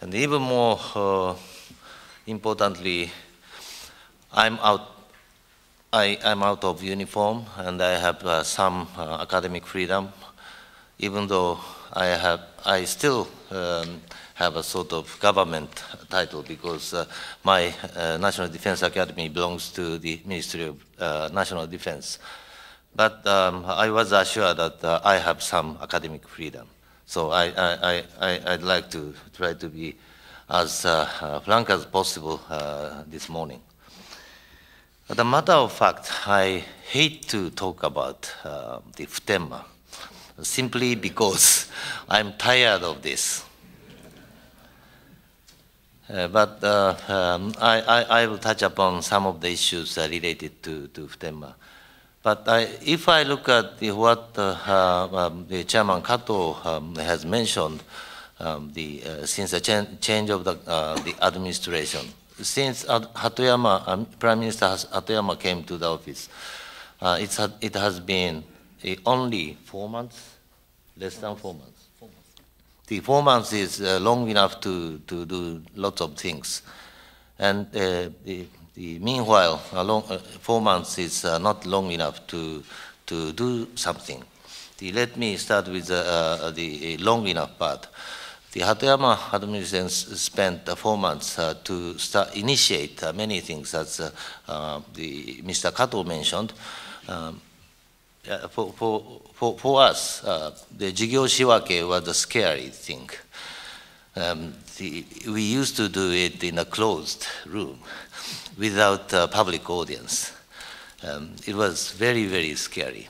And even more importantly, I'm out of uniform, and I have some academic freedom, even though I still have a sort of government title, because my National Defense Academy belongs to the Ministry of National Defense. But I was assured that I have some academic freedom. So I'd like to try to be as frank as possible this morning. As a matter of fact, I hate to talk about the phthema, simply because I'm tired of this. But I will touch upon some of the issues related to phthema. But if I look at what the Chairman Kato has mentioned, since the change of the administration, since Prime Minister Hatoyama came to the office, it has been only 4 months, less than 4 months. The 4 months is long enough to do lots of things. And meanwhile, 4 months is not long enough to do something. Let me start with the long enough part. The Hatoyama administration spent 4 months to initiate many things, as Mr. Kato mentioned. For us, the Jigyo Shiwake was a scary thing. We used to do it in a closed room without public audience. It was very, very scary.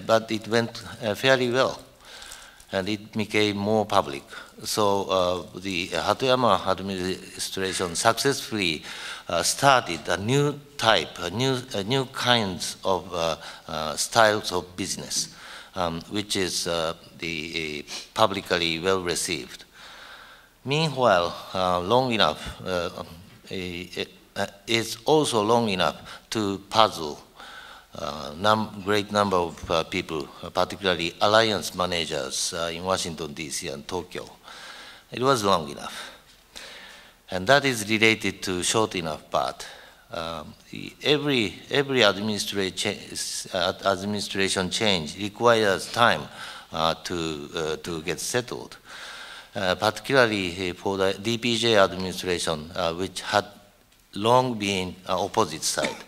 But it went fairly well, and it became more public. So the Hatoyama administration successfully started a new type, a new kinds of styles of business, which is the publicly well received. Meanwhile, long enough, it's also long enough to puzzle great number of people, particularly alliance managers in Washington, D.C. and Tokyo. It was long enough. And that is related to short enough part. Every administration change requires time to get settled, particularly for the DPJ administration, which had long been opposite side.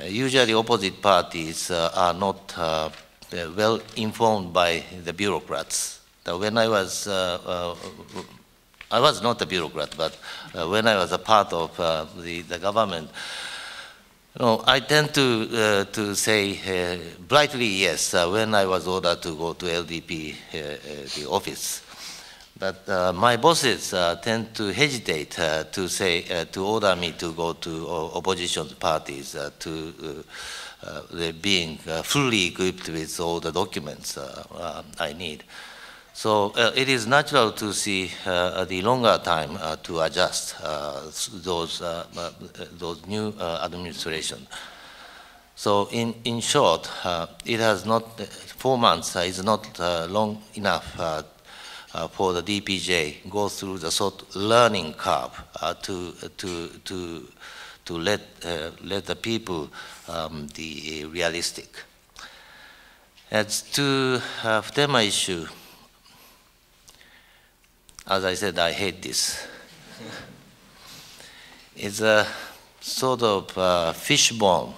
Usually opposite parties are not well informed by the bureaucrats. When I was not a bureaucrat, but when I was a part of the government, I tend to say blithely yes when I was ordered to go to LDP, the office. But my bosses tend to hesitate to order me to go to opposition parties being fully equipped with all the documents I need. So it is natural to see the longer time to adjust those new administration. So in short, it has not 4 months is not long enough for the DPJ go through the sort of learning curve to let the people be realistic. As to phthema issue, as I said, I hate this. It's a sort of fishbone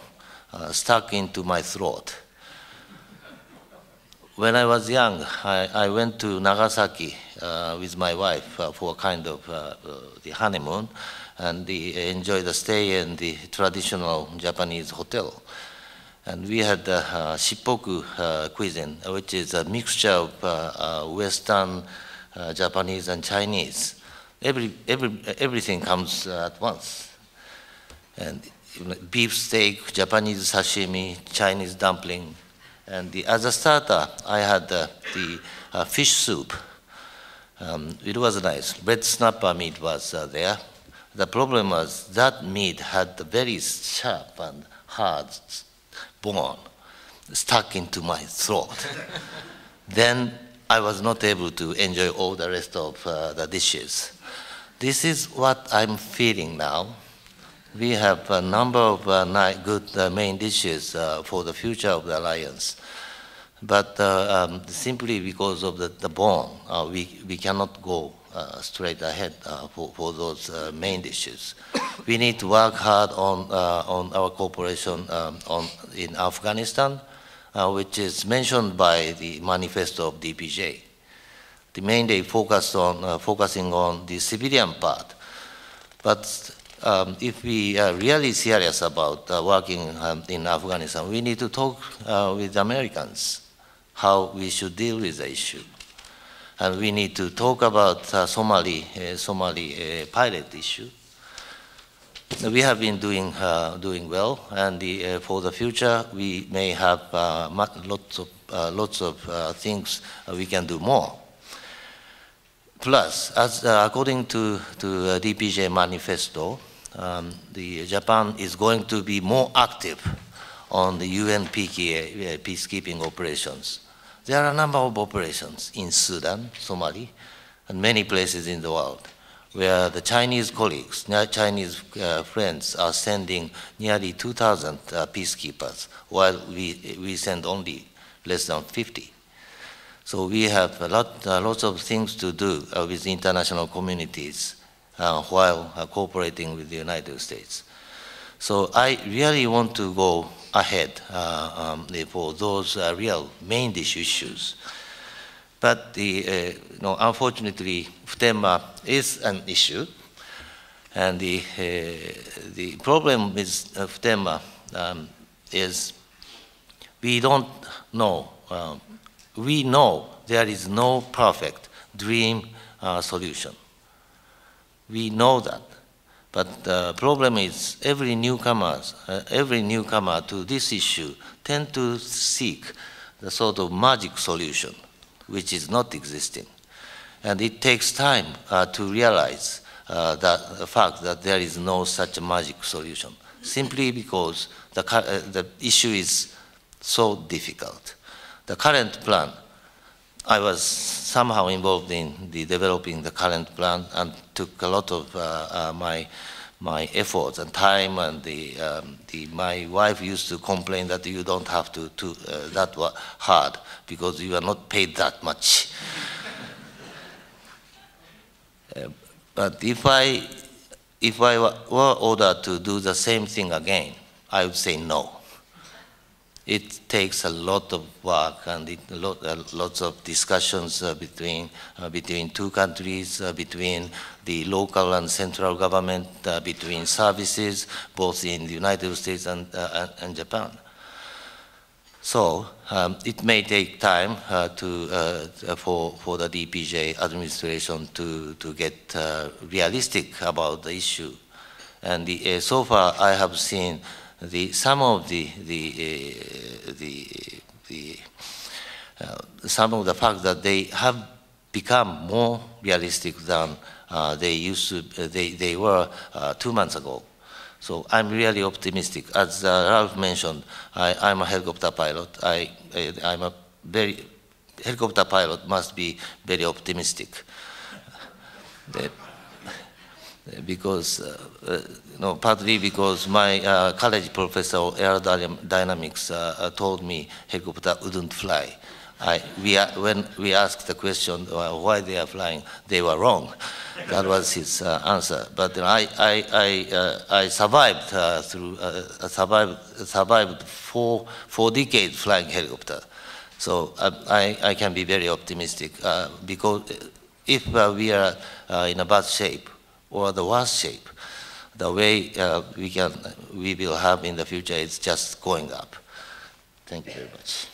stuck into my throat. When I was young, I went to Nagasaki with my wife for a kind of the honeymoon, and enjoyed the stay in the traditional Japanese hotel. And we had shippoku cuisine, which is a mixture of Western, Japanese, and Chinese. Everything comes at once. And beef steak, Japanese sashimi, Chinese dumpling. And as a starter, I had the fish soup. It was nice. Red snapper meat was there. The problem was that meat had a very sharp and hard bone stuck into my throat. Then I was not able to enjoy all the rest of the dishes. This is what I'm feeling now. We have a number of good main dishes for the future of the alliance. But simply because of the bond, we cannot go straight ahead for those main dishes. We need to work hard on our cooperation in Afghanistan, which is mentioned by the manifesto of DPJ. The mainly focusing on the civilian part. But if we are really serious about working in Afghanistan, we need to talk with Americans how we should deal with the issue. And we need to talk about Somali pilot issue. We have been doing well, and for the future, we may have lots of things we can do more. Plus, according to DPJ manifesto, Japan is going to be more active on the UN peacekeeping operations. There are a number of operations in Sudan, Somalia, and many places in the world where the Chinese colleagues, Chinese friends are sending nearly 2,000 peacekeepers, while we send only less than 50. So we have lots of things to do with the international communities while cooperating with the United States. So I really want to go ahead for those real main dish issues. But unfortunately, Phutema is an issue, and the problem with Phutema is we don't know. We know there is no perfect dream solution. We know that. But the problem is every newcomer to this issue tend to seek the sort of magic solution, which is not existing. And it takes time to realize the fact that there is no such magic solution, simply because the issue is so difficult. The current plan, I was somehow involved in developing the current plan and took a lot of my efforts and time, and my wife used to complain that you don't have to that hard because you are not paid that much. But if I were ordered to do the same thing again, I would say no. It takes a lot of work and lots of discussions between two countries, between the local and central government, between services, both in the United States and Japan. So it may take time for the DPJ administration to get realistic about the issue. And so far, I have seen some of the fact that they have become more realistic than they were 2 months ago. So I'm really optimistic. As Ralph mentioned, I'm a helicopter pilot. Helicopter pilot must be very optimistic. Because, partly because my college professor of aerodynamics told me helicopter wouldn't fly. When we asked the question why they are flying, they were wrong. That was his answer. But I survived survived four decades flying helicopter. So I can be very optimistic because if we are in a bad shape, or the worst shape, the way we will have in the future is just going up. Thank you very much.